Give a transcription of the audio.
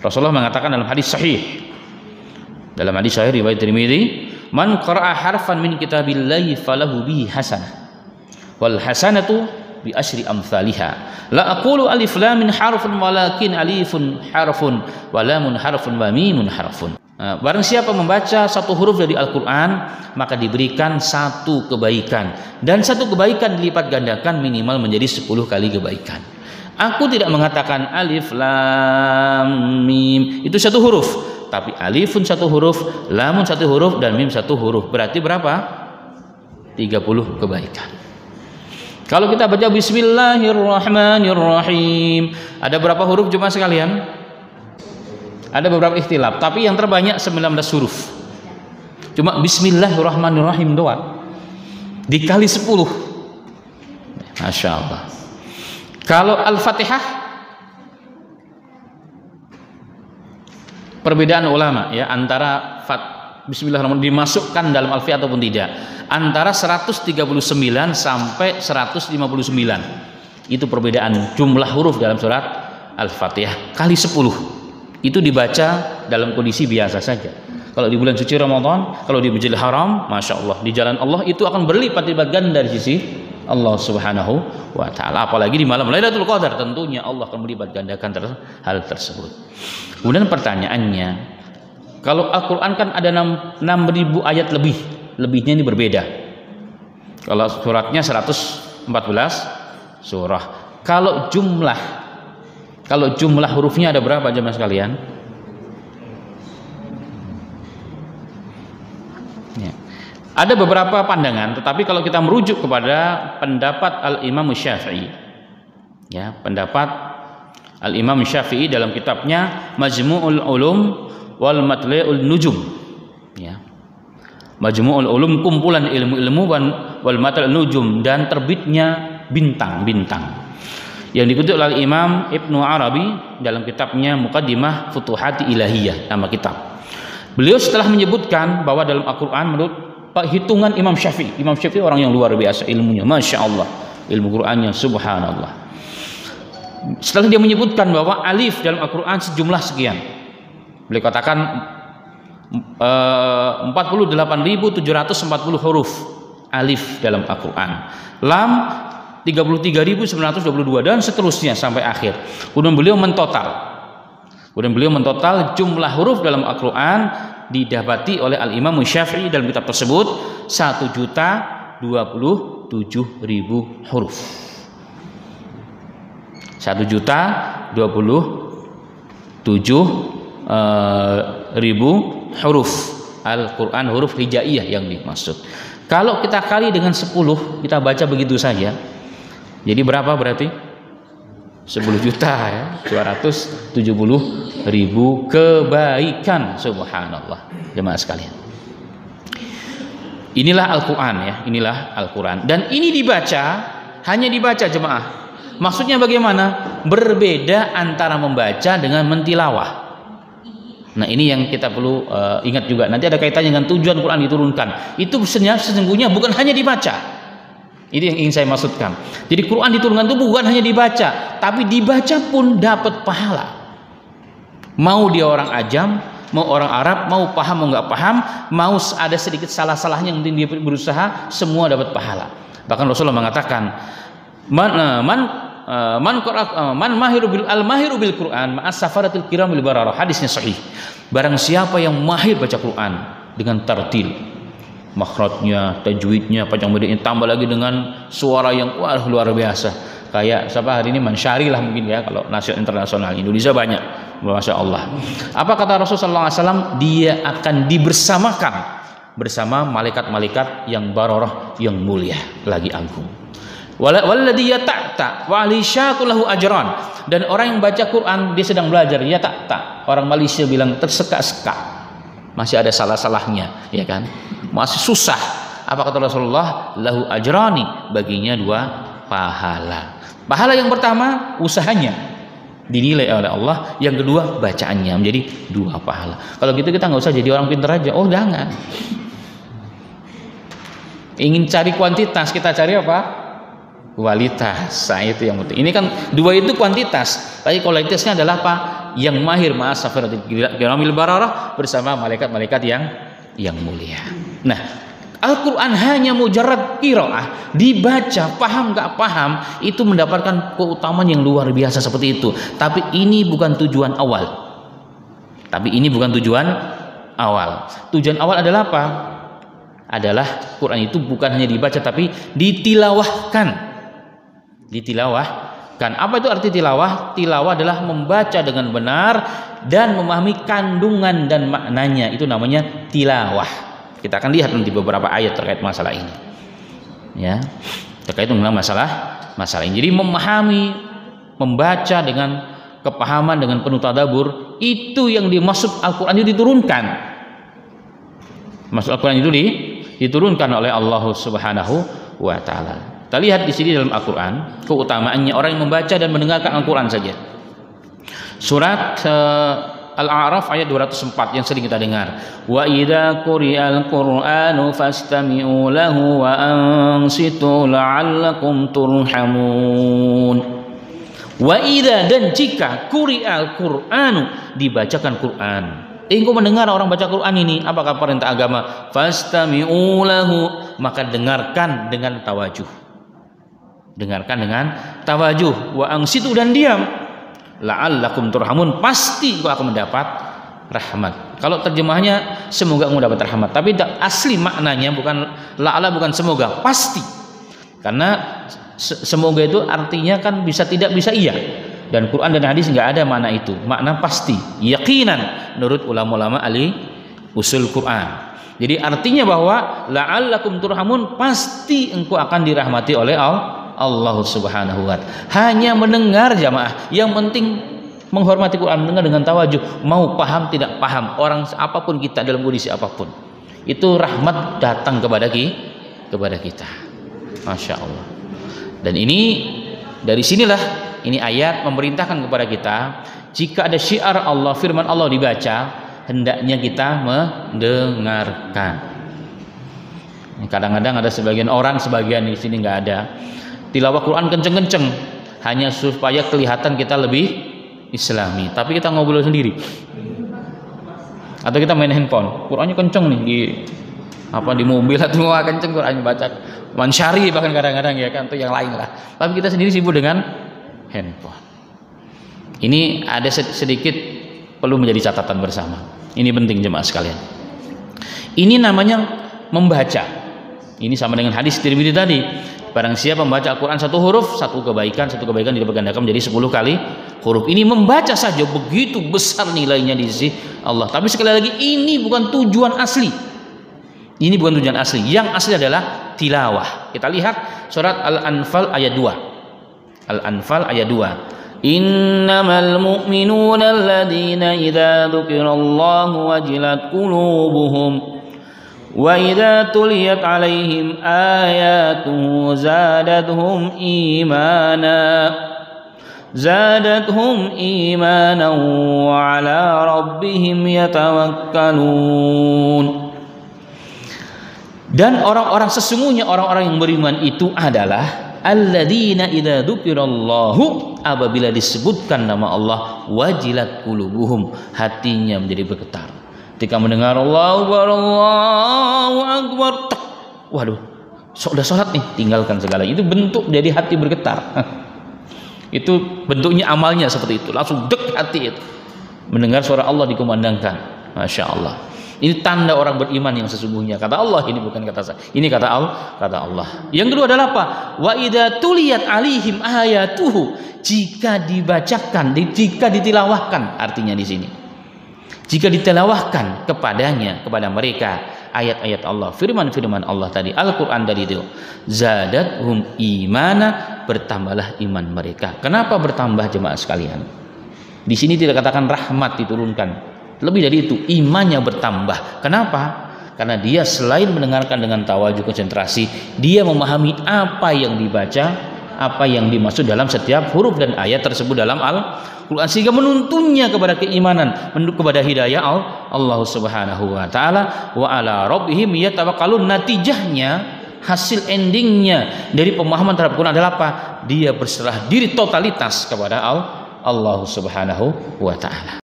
Rasulullah mengatakan dalam hadis sahih, riwayat Tirmidzi, man qara'a harfan min kitabillahi falahu bihi hasanah wal hasanatu bi asyri amsalihha la aqulu alif lam min harfun walakin alifun harfun wa lamun harfun wa mimun harfun. Barang siapa membaca satu huruf dari Al-Quran, maka diberikan satu kebaikan, dan satu kebaikan dilipat gandakan minimal menjadi 10 kali kebaikan. Aku tidak mengatakan alif lam mim itu satu huruf, tapi alifun satu huruf, lamun satu huruf, dan mim satu huruf. Berarti berapa? 30 kebaikan. Kalau kita baca Bismillahirrahmanirrahim, ada berapa huruf jemaah sekalian? Ada beberapa ikhtilaf, tapi yang terbanyak 19 huruf. Cuma Bismillahirrahmanirrahim doang dikali 10. Masya Allah. Kalau Al-Fatihah, perbedaan ulama ya antara Bismillahirrahmanirrahim dimasukkan dalam Alfiyah ataupun tidak, antara 139 sampai 159. Itu perbedaan jumlah huruf dalam surat Al-Fatihah kali 10. Itu dibaca dalam kondisi biasa saja. Kalau di bulan suci Ramadan, kalau di Masjidil Haram, Masya Allah, di jalan Allah itu akan berlipat-lipat ganda dari sisi Allah Subhanahu wa Ta'ala. Apalagi di malam Lailatul Qadar, tentunya Allah akan melipat gandakan hal tersebut. Kemudian pertanyaannya, kalau Al-Quran kan ada 6.000 ayat lebihnya ini berbeda. Kalau suratnya 114 surah. Kalau jumlah hurufnya ada berapa jemaah sekalian? Ya. Ada beberapa pandangan, tetapi kalau kita merujuk kepada pendapat Al-Imam Syafi'i, ya, pendapat Al-Imam Syafi'i dalam kitabnya Majmu'ul Ulum wal Matli'ul Nujum, ya. Majmu'ul Ulum, kumpulan ilmu-ilmu, wal Matli'ul Nujum, dan terbitnya bintang-bintang, yang dikutip oleh Imam Ibnu Arabi dalam kitabnya Muqaddimah Futuhati Ilahiyah, nama kitab. Beliau setelah menyebutkan bahwa dalam Al-Quran menurut hitungan Imam Syafi'i orang yang luar biasa ilmunya, Masya Allah, ilmu Qurannya subhanallah. Setelah dia menyebutkan bahwa alif dalam Al-Quran sejumlah sekian, beliau katakan 48.740 huruf alif dalam Al-Quran, lam 33.922, dan seterusnya sampai akhir. Kemudian beliau mentotal jumlah huruf dalam Al-Quran didapati oleh Al-Imam Syafi'i dalam kitab tersebut 1.027.000 huruf. 1.027.000 huruf Al-Quran, huruf hijaiyah yang dimaksud. Kalau kita kali dengan 10, kita baca begitu saja, jadi berapa berarti? 10 juta ya, 270.000 kebaikan, subhanallah jemaah sekalian. Inilah Al-Quran ya, inilah Al-Quran, dan ini hanya dibaca jemaah. Maksudnya bagaimana? Berbeda antara membaca dengan mentilawah. Nah, ini yang kita perlu ingat juga. Nanti ada kaitannya dengan tujuan Quran diturunkan. Itu sesungguhnya bukan hanya dibaca. Ini yang ingin saya maksudkan. Jadi Quran diturunkan itu bukan hanya dibaca, tapi dibaca pun dapat pahala. Mau dia orang ajam, mau orang Arab, mau paham mau nggak paham, mau ada sedikit salah-salahnya yang dia berusaha, semua dapat pahala. Bahkan Rasulullah mengatakan, man mahiru bil Quran ma'as safaratil kiramil bararah. Hadisnya sahih. Barang siapa yang mahir baca Quran dengan tartil, makhrajnya, tajwidnya, panjang pendeknya, tambah lagi dengan suara yang luar biasa. Kayak siapa hari ini Mansyari lah mungkin ya, kalau nasional internasional Indonesia banyak, masya Allah. Apa kata Rasulullah SAW? Dia akan dibersamakan bersama malaikat-malaikat yang bararah, yang mulia lagi agung. Walladhi yata'ta wa ali syaqullahu ajran. Dan orang yang baca Quran dia sedang belajar, yata'ta. Orang Malaysia bilang terseka-seka. Masih ada salah-salahnya, ya kan? Masih susah. Apa kata Rasulullah? Lahu ajrani, baginya 2 pahala. Pahala yang pertama usahanya dinilai oleh Allah, yang kedua bacaannya menjadi 2 pahala. Kalau gitu kita nggak usah jadi orang pintar aja. Oh, jangan. Ingin cari kuantitas, kita cari apa? Kualitas. Nah, itu yang penting. Ini kan 2 itu kuantitas, tapi kualitasnya adalah apa? yang mahir ma'as safaratil kiramil bararah, bersama malaikat-malaikat yang mulia. Nah, Al-Quran hanya mujarrad qiraah, dibaca, paham gak paham, itu mendapatkan keutamaan yang luar biasa seperti itu. Tapi ini bukan tujuan awal. Tujuan awal adalah apa? Adalah Quran itu bukan hanya dibaca, tapi ditilawahkan. Apa itu arti tilawah? Tilawah adalah membaca dengan benar dan memahami kandungan dan maknanya. Itu namanya tilawah. Kita akan lihat nanti beberapa ayat terkait masalah ini. Ya, terkait dengan masalah ini. Jadi memahami, membaca dengan kepahaman, dengan penuh tadabbur, itu yang dimaksud Al-Quran itu diturunkan. Maksud Al-Quran itu diturunkan oleh Allah Subhanahu wa Ta'ala. Kita lihat di sini dalam Al-Quran keutamaannya orang yang membaca dan mendengarkan Al-Quran saja. Surat Al-A'raf ayat 204 yang sering kita dengar. Wa idza quri'al Qur'anu fastami'u lahu wa ansitu la'allakum turhamun. Wa idza, dan jika quri'al Qur'anu, dibacakan Quran. Engkau mendengar orang baca Quran ini, apakah perintah agama? Fastami'u lahu, maka dengarkan dengan tawajuh. Wa ansitu, dan diam. La'allakum turhamun, pasti engkau akan mendapat rahmat. Kalau terjemahnya semoga engkau mendapat rahmat, tapi asli maknanya bukan la'alla, bukan semoga, pasti. Karena semoga itu artinya kan bisa tidak, bisa iya. Dan Quran dan hadis nggak ada makna itu, makna pasti, yakinan menurut ulama-ulama ahli usul Quran. Jadi artinya bahwa la'allakum turhamun, pasti engkau akan dirahmati oleh Allah Subhanahu wa Ta'ala. Hanya mendengar jamaah, yang penting menghormati Quran, mendengar dengan tawajuh, mau paham tidak paham, orang apapun kita dalam kondisi apapun, itu rahmat datang kepada kita. Masya Allah. Dan ini dari sinilah ini ayat memerintahkan kepada kita, jika ada syiar Allah, firman Allah dibaca, hendaknya kita mendengarkan. Kadang-kadang ada sebagian orang, sebagian di sini nggak ada, tilawah Quran kenceng-kenceng hanya supaya kelihatan kita lebih islami, tapi kita ngobrol sendiri. Atau kita main handphone, Qurannya kenceng nih di mobil atau kenceng Qurannya baca, mansyari bahkan kadang-kadang ya kan, atau yang lain lah. Tapi kita sendiri sibuk dengan handphone. Ini ada sedikit perlu menjadi catatan bersama. Ini penting jemaah sekalian. Ini namanya membaca. Ini sama dengan hadis Tirmidzi tadi. Barang siapa membaca Al-Quran satu huruf, satu kebaikan dilipat gandakan menjadi 10 kali huruf. Ini membaca saja begitu besar nilainya di sisi Allah. Tapi sekali lagi, ini bukan tujuan asli. Yang asli adalah tilawah. Kita lihat surat Al-Anfal ayat 2. Innamal mu'minuna alladhina idza dzukirallahu wajilat qulubuhum wa idza tuliyat 'alaihim ayatuhu zadatuhum imanan wa 'ala rabbihim yatawakkalun. Dan orang-orang, sesungguhnya orang-orang yang beriman itu adalah alladzina idza dzukirallahu, apabila disebutkan nama Allah, wajilat qulubuhum, hatinya menjadi bergetar. Ketika mendengar Allahu Akbar, waduh, sudah sholat nih, tinggalkan segala. Itu bentuk dari hati bergetar. Itu bentuknya amalnya seperti itu, langsung dek hati itu. Mendengar suara Allah dikumandangkan, masya Allah. Ini tanda orang beriman yang sesungguhnya. Kata Allah, ini bukan kata saya. Ini kata Allah. Yang kedua adalah apa? Wa idza tuliyat 'alaihim ayatuhu, jika dibacakan, jika ditilawahkan, artinya di sini. Jika ditilawahkan kepada mereka ayat-ayat Allah, firman-firman Allah tadi, Al-Qur'an tadi itu, zadathum imana, bertambahlah iman mereka. Kenapa bertambah jemaah sekalian? Di sini tidak katakan rahmat diturunkan. Lebih dari itu, imannya bertambah. Kenapa? Karena dia selain mendengarkan dengan tawajuh, konsentrasi, dia memahami apa yang dibaca, apa yang dimaksud dalam setiap huruf dan ayat tersebut dalam Al-Quran, sehingga menuntunnya kepada keimanan, kepada hidayah Allah Subhanahu wa Ta'ala. Wa ala rabbihim yatawakkalun. Natijahnya, hasil endingnya dari pemahaman terhadap Quran adalah apa? Dia berserah diri totalitas kepada Allah Subhanahu wa taala.